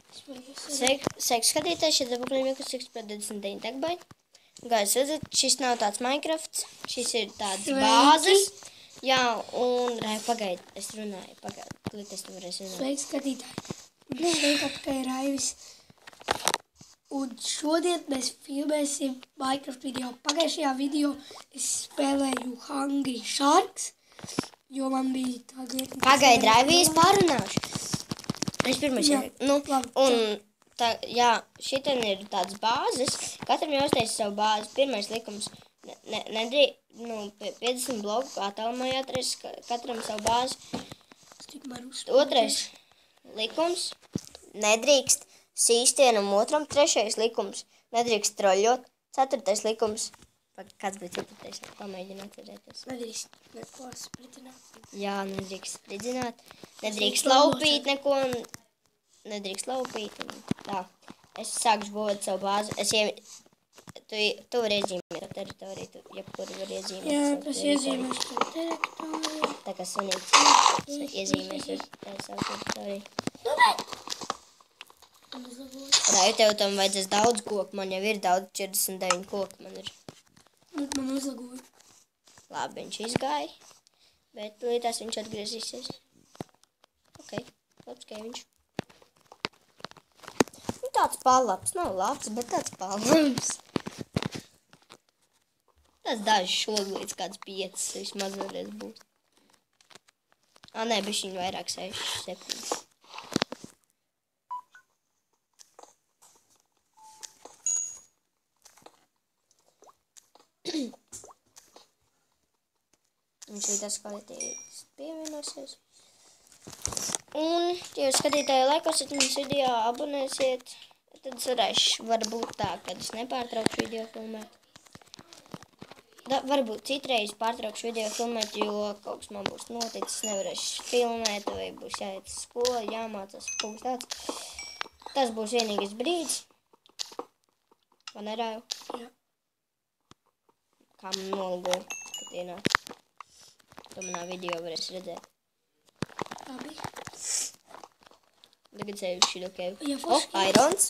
Sveiki skatītāji, šeit apakaļ Mikrosiks par 29 tagabaļu. Kā jūs redzat, šis nav tāds Minecrafts, šis ir tāds bāzes. Jā, un pagaid, es runāju, klīt es nevarēšu runāt. Sveiki skatītāji, šeit apakaļ Raivis. Un šodien mēs filmēsim Minecraft video. Pagājušajā video es spēlēju Hungry Sharks, jo man bija tāda... Pagaid, Raivijas pārunāšu. Es pirmais jau... Jā, šitien ir tāds bāzes. Katram jau uztaisa savu bāzi. Pirmais likums. Nedrīkst, 50 bloku attālumā jāatreiz katram savu bāzi. Otrais likums. Nedrīkst sīst vienam otram. Trešais likums. Nedrīkst troļļot. Ceturtais likums. Kāds bija ceturtais? Pamēģinu atcerēties. Nedrīkst neko spridzināt. Jā, nedrīkst spridzināt. Nedrīkst laupīt neko. Nedrīkst laupīt. Tā. Es sākšu būvēt savu bāzi. Tu vari iezīmēt savu teritoriju. Tu jebkuru var iezīmēt. Jā, es iezīmēšu savu teritoriju. Tā kā sunīts iezīmēs savu teritoriju. Raivi, tev tam vajadzēs daudz koku. Man jau ir daudz 49 koku. Man ir. Man uzlagoja. Labi, viņš izgāja. Bet līdās viņš atgriezīsies. Ok, labs viņš. Tāds palabs. Nav labs, bet tāds palabs. Tas daži šoglīdz kāds 5 vismaz varēs būt. Nē, bišķiņ vairāk 6, 7. Viņš ir tas kvalitīvs pievienosies. Un, ja jūs skatītāji laikosiet mums video, abonēsiet, tad es varēšu, varbūt tā, kad es nepārtraukšu video filmēt. Varbūt citreiz pārtraukšu video filmēt, jo kaut kas man būs noticis, nevarēšu filmēt, vai būs jāiet uz skolu, jāmācās, kaut kas tāds. Tas būs vienīgais brīdis. Vai nerāju? Jā. Kā man noligoja, kad ienāk. To manā video varēs redzēt. Labi. Tagad sevi šī dokevi. Jā, Irons.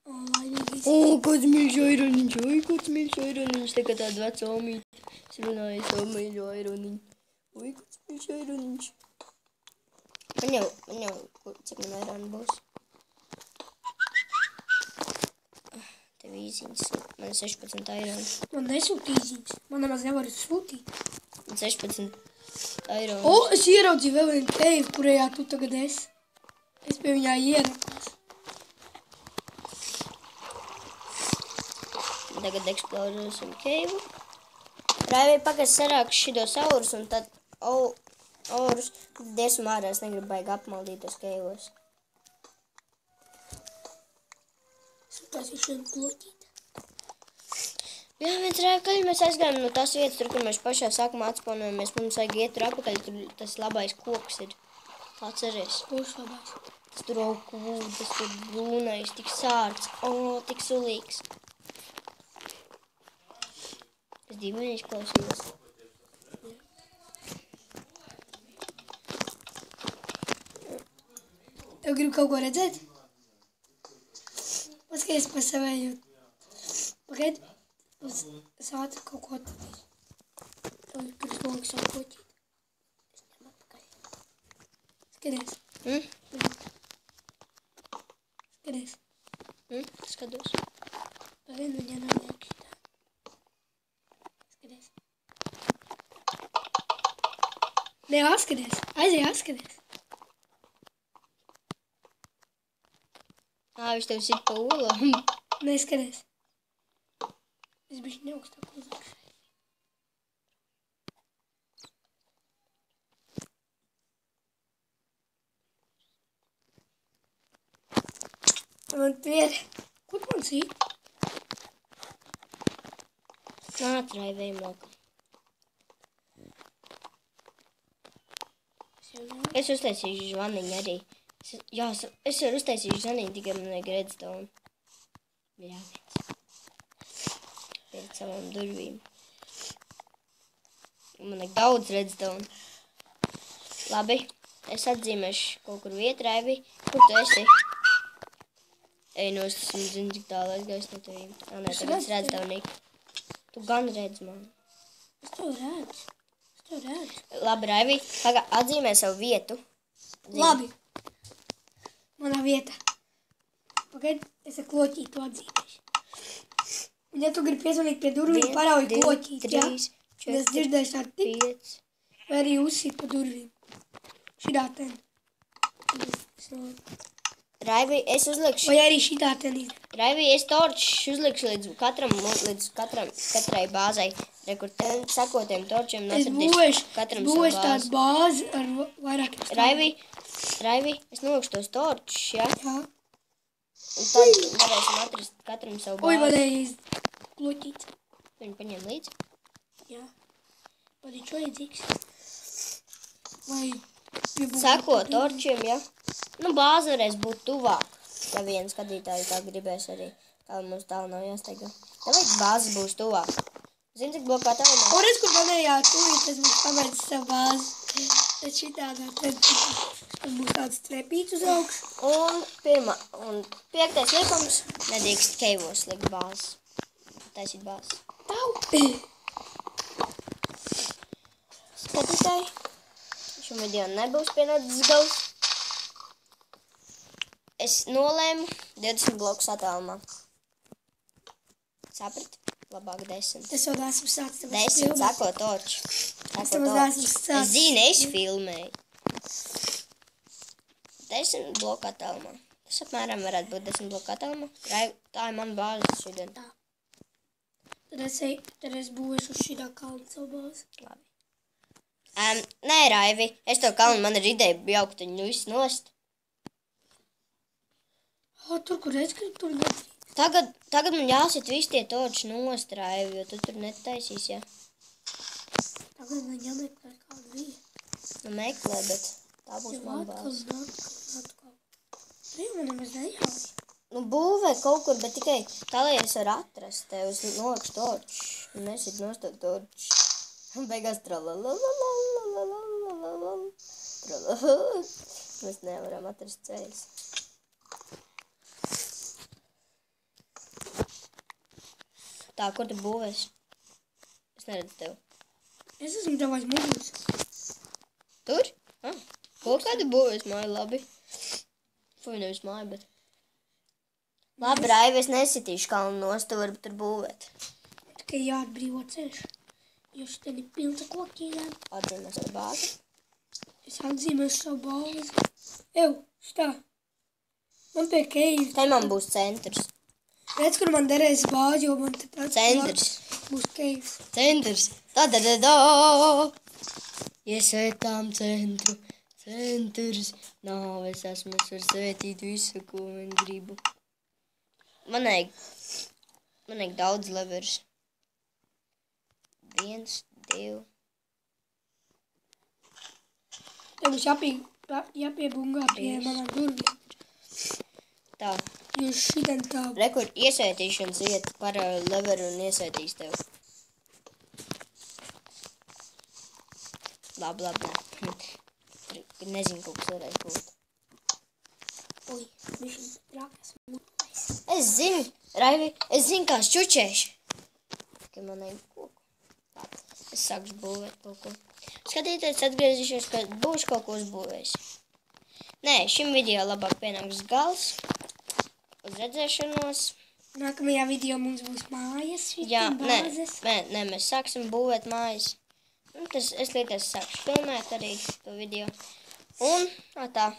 Kāds mīļš aironiņš. Kāds mīļš aironiņš. Tā kā tāda veca omīte. Es runāju savu mīļu aironiņu. Kāds mīļš aironiņš. Man jau, cik man aironi būs? Tev īziņas. Man 16 aironi. Man nesūt īziņas. Man nemaz nevar sūtīt. Man 16 aironi. Es ieraudzīju vēl vienu cave, kurējā tu tagad esi. Es pie viņā ierakos. Tagad eksplorēsim cave. Raivī pagads sarāks šitos aurus un tad aurus. Tad iesim ārā, es negribu baigi apmaldītos cave'os. Tas ir šodien bloķīt. Jā, viens Raivi, kad mēs aizgājām no tās vietas, tur, kur mēs pašā sākumā atsponojamies, mums vajag iet tur apakaļ, tur tas labais koks ir. Atceries. Kurš labais? Tas tur augūd, tas tur brūnais, tik sārts, tik sulīgs. Es dīvaini izklausījos. Tev grib kaut ko redzēt? Paskaties pa savēju. Pagaid. Es ātri kaut ko atradīšu. Tev ir pirms logs savu koķīt. Es ņem atpakaļ. Skaties. Skaties. Skatos. Pagaid, viņa nav iekšā. Skaties. Nē, atskaties. Aizēj, atskaties. Viņš tev sit pa olām. Nē, skaties. Es bišķi neaugstāk uzlikšu. Man pier... Kur man sīt? Nātrai mokam. Es uztaisīšu zvaniņu arī. Es varu uztaisīšu zvaniņu, tikai man vajag redstone. Bļāviens. Pēc savām durvīm. Man vajag daudz redstone. Labi. es atzīmēšu kaut kur vietu, Raivi. Kur tu esi? Ej, no es zinu, cik tālu aizgājis no tevīm. Nē, tagad es redzu tev, Nika. Tu gan redz man. Es tev redzu. Labi, Raivi, atzīmē savu vietu. Labi. Manā vieta. Pagaid, es ar kloķītu atzīmēšu. Un ja tu gribi piezvanīt pie durvīm, parauj kloķīt, jā? 3, 4, Es dzirdēšu tādu tik, 5. vai arī uzsīt pa durvīm. Šitā ten. Raivi, es uzlikšu. Vai arī šitā ten ir. Raivi, es torčus uzlikšu līdz katrai bāzai. Rekur ten sakotiem torčiem Es atradīšu katram savu būvēšu tādu bāzi. bāzi ar vairākiem stāviem. Raivi, es nolikšu tos torčus, jā? Jā. Un tad varēsim atrast katram savu Oi, bāzi. vadējies kloķīts. Viņu paņem līdzi. Jā. Vadīt vajadzīgs. Vai piebūvēt Sako pa durvīm. torčiem, jā? Nu, bāze varēs būt tuvāk. Ja viens skatītāji tā gribēs arī. Tā mums tālu nav jāsteigā. Tāpēc bāzes būs tuvāk. Zini, cik blokā tā ir? Un redz, kur manējā tūlīt, tas mums pabeidzis savu bāzi. Tad šitādā tad būs tāds trepīts uz augšu. Un 5. likums nedrīkst keivos likt bāzes. Taisīt bāzes. Tau! Skatītāji, šim video nebūs pienācis gals. Es nolēmu 20 blokus attālumā. Saprat? Labāk 10. Tas vēl esmu sācis. 10, sako torču. Es tev esmu sācis. Es zinu, es filmēju. 10 bloku attālumā. Tas apmēram varētu būt 10 bloku attālumā. Tā ir mana bāze šodien. Tā. Tad es būvēšu uz šitā kalna savu bāzi. Labi. Nē, Raivi, es to kalnu, man ir ideja jaukt viņu visu nost. Tur, kur redz, ka tur nedrīkst. Tagad man jāsit visi tie torči nost, Raivi, jo tu tur netaisīs, jā. Tagad man jāmeklē kādu vietu. Nu, meklē, bet tā būs mana bāze. Atkal. Tu jau man nemaz nejauj. Nu, būvē kaut kur, bet tikai tā, lai es varu atrast tev. Es nolikšu torču. Un nesit nost tev torču. Un beigās Mēs nevaram atrast ceļus. Tā, kur tu būvēsi? Es neredzu tev. Es esmu tavais mūžs. Tur? Kaut kādu būvēsi māju, labi. Fuj, nevis māju, bet... Labi, Raivi, es nesitīšu kalnu nost, tu vari tur būvēt. Tikai jāatbrīvo ceļš. Jo šitien ir pilns ar kokīnēm. Atzīmē savu bāzi. Es atzīmēšu savu bāzi. Ew, šitā. Man pie keiva. Te man būs centrs. Redz, kur man derēs bāzi, jo man te pēc Centrs. būs keivs. Centrs. Da. Iesvētām centru. Centrs. Nav, es esmu, es varu svētīt visu, ko man gribu. Man vajag daudz levers. 1, 2. Tev būs jāpiebungā pie manām durvīm. Tā. Jo šitien tā. Rekur iesvētīšanas vieta par leveru un iesvētīs tev. Labi. Nezinu, kaut kas varēs būt. Oi, viņš trākas mūtais. Es zinu, Raivi, kā es čučēšu. Tikai man vajag koku. Labi, es sākšu būvēt kaut ko. Skatīties, atgriezīšos, ka būšu kaut ko uzbūvējis. Nē, šim video labāk pienāks gals. Uz redzēšanos. Nākamajā video mums būs mājas, Jā, bāzes. nē, mēs sāksim būvēt mājas. Un es līdz sākšu filmēt arī to video. Un tā.